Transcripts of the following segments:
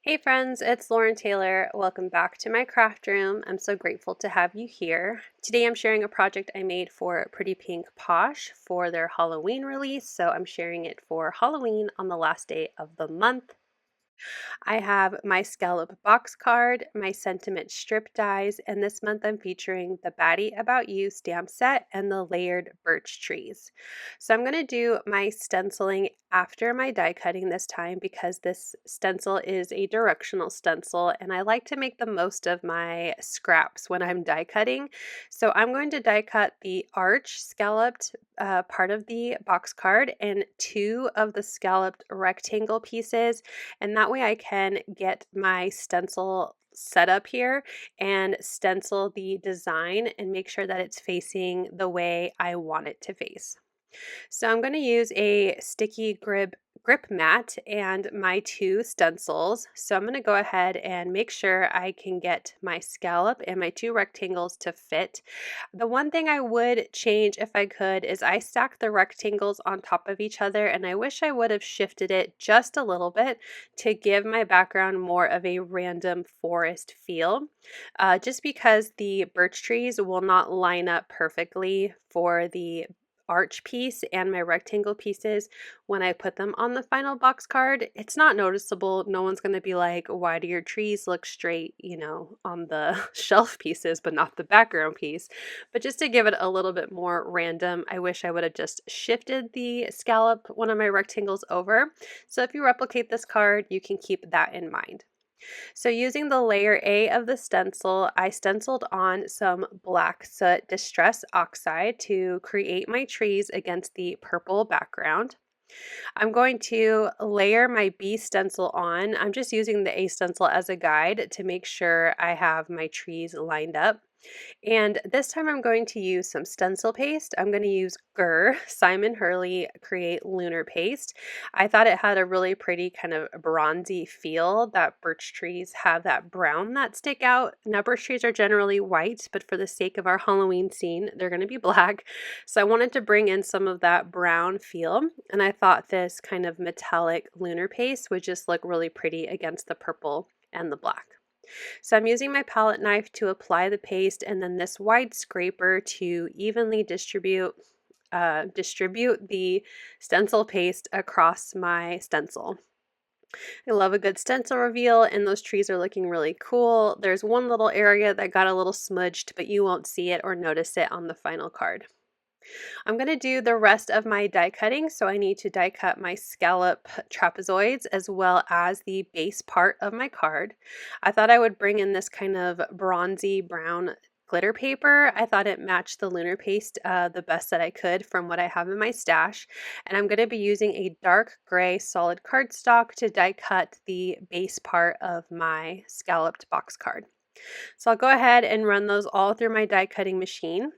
Hey friends, it's Lauren Taylor. Welcome back to my craft room. I'm so grateful to have you here. Today I'm sharing a project I made for Pretty Pink Posh for their Halloween release. So I'm sharing it for Halloween on the last day of the month. I have my Scallop box card, my sentiment strip dies, and this month I'm featuring the Batty About You stamp set and the layered birch trees. So I'm going to do my stenciling after my die cutting this time because this stencil is a directional stencil and I like to make the most of my scraps when I'm die cutting. So I'm going to die cut the arch scalloped part of the box card and two of the scalloped rectangle pieces, and that way I can get my stencil set up here and stencil the design and make sure that it's facing the way I want it to face. So I'm going to use a sticky grip mat and my two stencils. So I'm going to go ahead and make sure I can get my scallop and my two rectangles to fit. The one thing I would change if I could is I stacked the rectangles on top of each other, and I wish I would have shifted it just a little bit to give my background more of a random forest feel. Just because the birch trees will not line up perfectly for the arch piece and my rectangle pieces when I put them on the final box card. It's not noticeable. No one's going to be like, why do your trees look straight, on the shelf pieces, but not the background piece? But just to give it a little bit more random, I wish I would have just shifted the scallop, one of my rectangles, over. So if you replicate this card, you can keep that in mind. So using the layer A of the stencil, I stenciled on some black soot distress oxide to create my trees against the purple background. I'm going to layer my B stencil on. I'm just using the A stencil as a guide to make sure I have my trees lined up. And this time I'm going to use some stencil paste. I'm going to use Grrr, Simon Hurley Create Lunar Paste. I thought it had a really pretty kind of bronzy feel that birch trees have that brown that stick out. Now birch trees are generally white, but for the sake of our Halloween scene, they're going to be black. So I wanted to bring in some of that brown feel, and I thought this kind of metallic lunar paste would just look really pretty against the purple and the black. So I'm using my palette knife to apply the paste and then this wide scraper to evenly distribute the stencil paste across my stencil. I love a good stencil reveal, and those trees are looking really cool. There's one little area that got a little smudged, but you won't see it or notice it on the final card. I'm going to do the rest of my die cutting, so I need to die cut my scallop trapezoids as well as the base part of my card. I thought I would bring in this kind of bronzy brown glitter paper. I thought it matched the lunar paste the best that I could from what I have in my stash, and I'm going to be using a dark gray solid cardstock to die cut the base part of my scalloped box card. So I'll go ahead and run those all through my die cutting machine.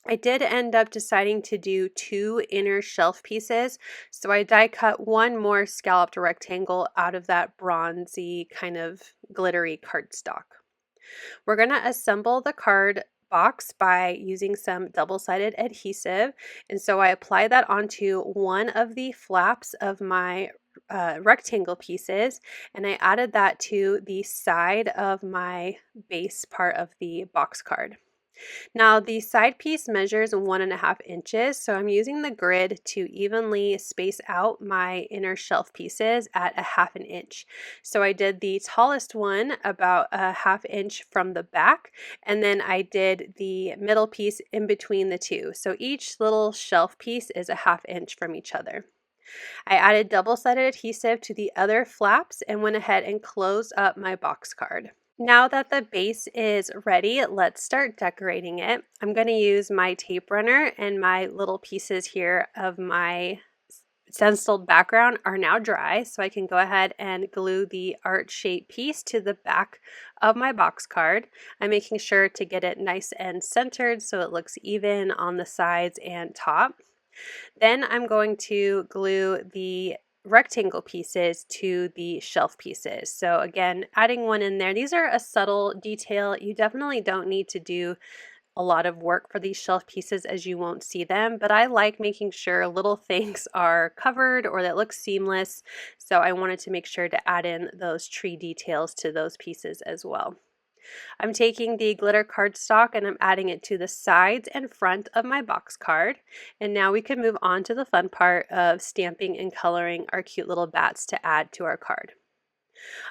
I did end up deciding to do two inner shelf pieces, so I die cut one more scalloped rectangle out of that bronzy kind of glittery cardstock. We're going to assemble the card box by using some double-sided adhesive, and so I apply that onto one of the flaps of my rectangle pieces, and I added that to the side of my base part of the box card. Now the side piece measures 1.5 inches, so I'm using the grid to evenly space out my inner shelf pieces at 1/2 inch. So I did the tallest one about 1/2 inch from the back, and then I did the middle piece in between the two. So each little shelf piece is 1/2 inch from each other. I added double-sided adhesive to the other flaps and went ahead and closed up my box card. Now that the base is ready, let's start decorating it. I'm going to use my tape runner, and my little pieces here of my stenciled background are now dry, so I can go ahead and glue the art shape piece to the back of my box card. I'm making sure to get it nice and centered so it looks even on the sides and top. Then I'm going to glue the rectangle pieces to the shelf pieces. So again, adding one in there. These are a subtle detail. You definitely don't need to do a lot of work for these shelf pieces as you won't see them, but I like making sure little things are covered or that looks seamless. So I wanted to make sure to add in those tree details to those pieces as well. I'm taking the glitter cardstock and I'm adding it to the sides and front of my box card. And now we can move on to the fun part of stamping and coloring our cute little bats to add to our card.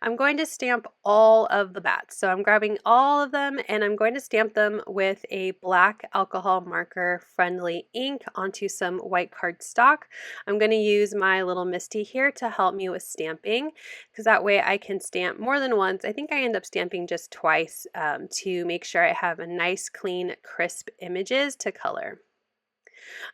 I'm going to stamp all of the bats. So I'm grabbing all of them and I'm going to stamp them with a black alcohol marker friendly ink onto some white cardstock. I'm going to use my little Misty here to help me with stamping because that way I can stamp more than once. I think I end up stamping just twice to make sure I have a nice, clean, crisp images to color.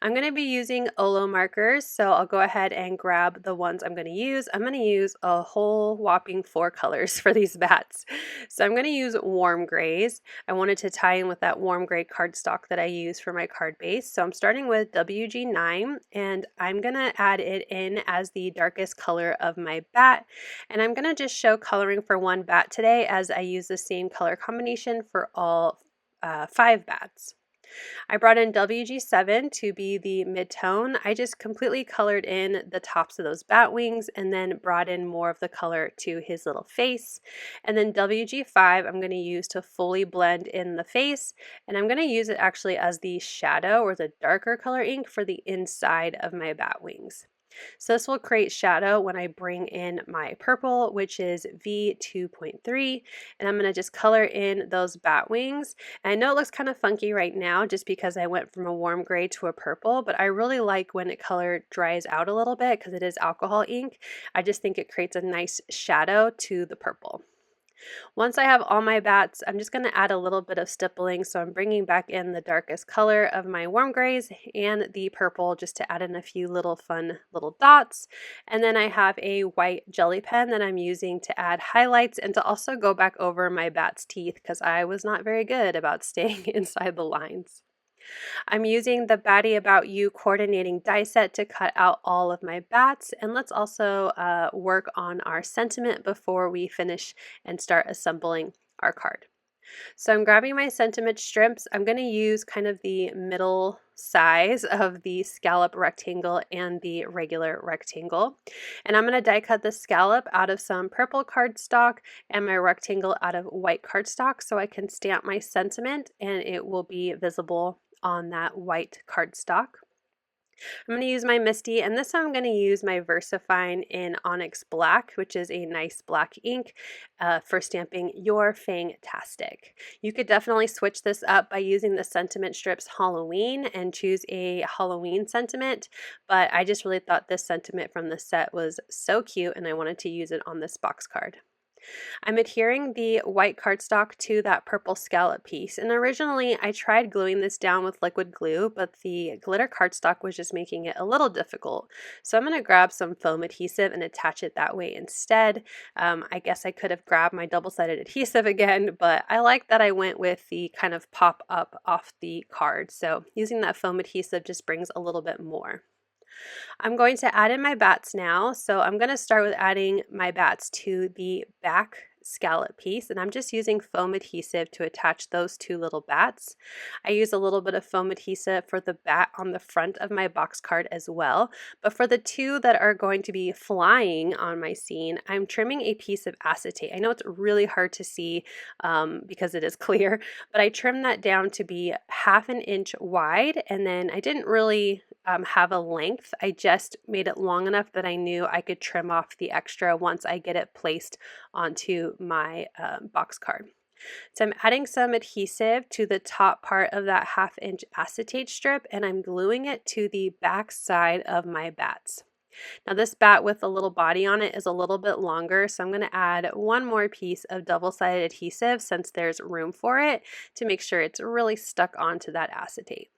I'm going to be using Olo markers, so I'll go ahead and grab the ones I'm going to use. I'm going to use a whole whopping 4 colors for these bats. So I'm going to use warm grays. I wanted to tie in with that warm gray cardstock that I use for my card base. So I'm starting with WG9 and I'm going to add it in as the darkest color of my bat. And I'm going to just show coloring for one bat today as I use the same color combination for all 5 bats. I brought in WG7 to be the mid-tone. I just completely colored in the tops of those bat wings and then brought in more of the color to his little face. And then WG5 I'm going to use to fully blend in the face, and I'm going to use it actually as the shadow or the darker color ink for the inside of my bat wings. So this will create shadow when I bring in my purple, which is V2.3, and I'm going to just color in those bat wings. And I know it looks kind of funky right now just because I went from a warm gray to a purple, but I really like when it color dries out a little bit because it is alcohol ink. I just think it creates a nice shadow to the purple. Once I have all my bats, I'm just going to add a little bit of stippling. So I'm bringing back in the darkest color of my warm grays and the purple just to add in a few little fun little dots. And then I have a white jelly pen that I'm using to add highlights and to also go back over my bat's teeth because I was not very good about staying inside the lines. I'm using the Batty About You coordinating die set to cut out all of my bats, and let's also work on our sentiment before we finish and start assembling our card. So I'm grabbing my sentiment strips. I'm going to use kind of the middle size of the scallop rectangle and the regular rectangle. And I'm going to die cut the scallop out of some purple cardstock and my rectangle out of white cardstock so I can stamp my sentiment and it will be visible on that white cardstock. I'm going to use my Misty, and this time I'm going to use my VersaFine in Onyx Black, which is a nice black ink for stamping your Fang-tastic. You could definitely switch this up by using the sentiment strips Halloween and choose a Halloween sentiment, but I just really thought this sentiment from the set was so cute and I wanted to use it on this box card. I'm adhering the white cardstock to that purple scallop piece, and originally I tried gluing this down with liquid glue, but the glitter cardstock was just making it a little difficult. So I'm going to grab some foam adhesive and attach it that way instead. I guess I could have grabbed my double-sided adhesive again, but I like that I went with the kind of pop up off the card. So using that foam adhesive just brings a little bit more. I'm going to add in my bats now. So I'm going to start with adding my bats to the back scallop piece, and I'm just using foam adhesive to attach those 2 little bats. I use a little bit of foam adhesive for the bat on the front of my box card as well, but for the 2 that are going to be flying on my scene, I'm trimming a piece of acetate. I know it's really hard to see because it is clear, but I trimmed that down to be 1/2 inch wide, and then I didn't really have a length. I just made it long enough that I knew I could trim off the extra once I get it placed onto my box card. So I'm adding some adhesive to the top part of that 1/2 inch acetate strip, and I'm gluing it to the back side of my bats. Now this bat with a little body on it is a little bit longer, so I'm going to add 1 more piece of double-sided adhesive since there's room for it to make sure it's really stuck onto that acetate.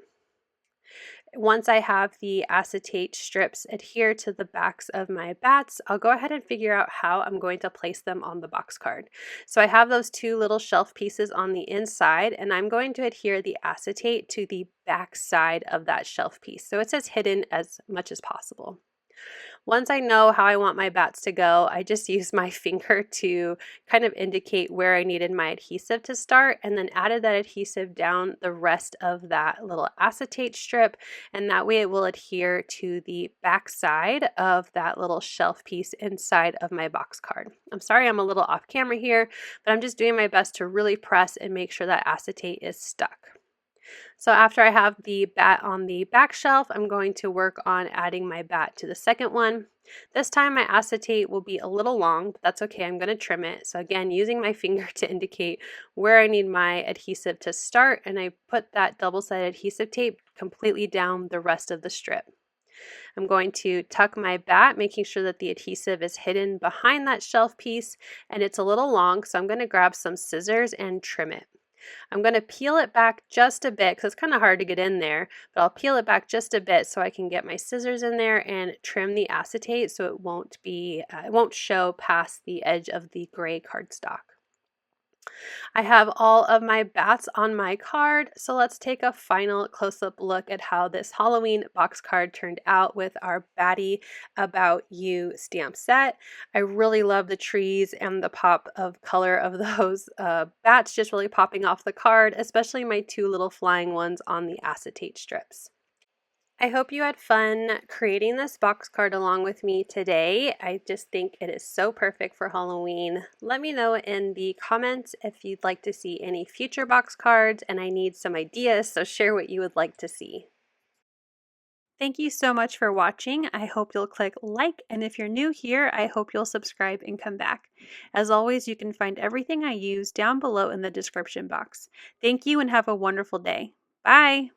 Once I have the acetate strips adhere to the backs of my bats, I'll go ahead and figure out how I'm going to place them on the box card. So I have those 2 little shelf pieces on the inside, and I'm going to adhere the acetate to the back side of that shelf piece, so it's as hidden as much as possible. Once I know how I want my bats to go, I just use my finger to kind of indicate where I needed my adhesive to start, and then added that adhesive down the rest of that little acetate strip, and that way it will adhere to the back side of that little shelf piece inside of my box card. I'm sorry I'm a little off camera here, but I'm just doing my best to really press and make sure that acetate is stuck. So after I have the bat on the back shelf, I'm going to work on adding my bat to the second one. This time my acetate will be a little long, but that's okay, I'm going to trim it. So again, using my finger to indicate where I need my adhesive to start, and I put that double-sided adhesive tape completely down the rest of the strip. I'm going to tuck my bat, making sure that the adhesive is hidden behind that shelf piece, and it's a little long, so I'm going to grab some scissors and trim it. I'm going to peel it back just a bit because it's kind of hard to get in there, but I'll peel it back just a bit so I can get my scissors in there and trim the acetate so it won't show past the edge of the gray cardstock. I have all of my bats on my card, so let's take a final close-up look at how this Halloween box card turned out with our Batty About You stamp set. I really love the trees and the pop of color of those bats just really popping off the card, especially my two little flying ones on the acetate strips. I hope you had fun creating this box card along with me today. I just think it is so perfect for Halloween. Let me know in the comments if you'd like to see any future box cards, and I need some ideas, so share what you would like to see. Thank you so much for watching. I hope you'll click like, and if you're new here, I hope you'll subscribe and come back. As always, you can find everything I use down below in the description box. Thank you and have a wonderful day. Bye!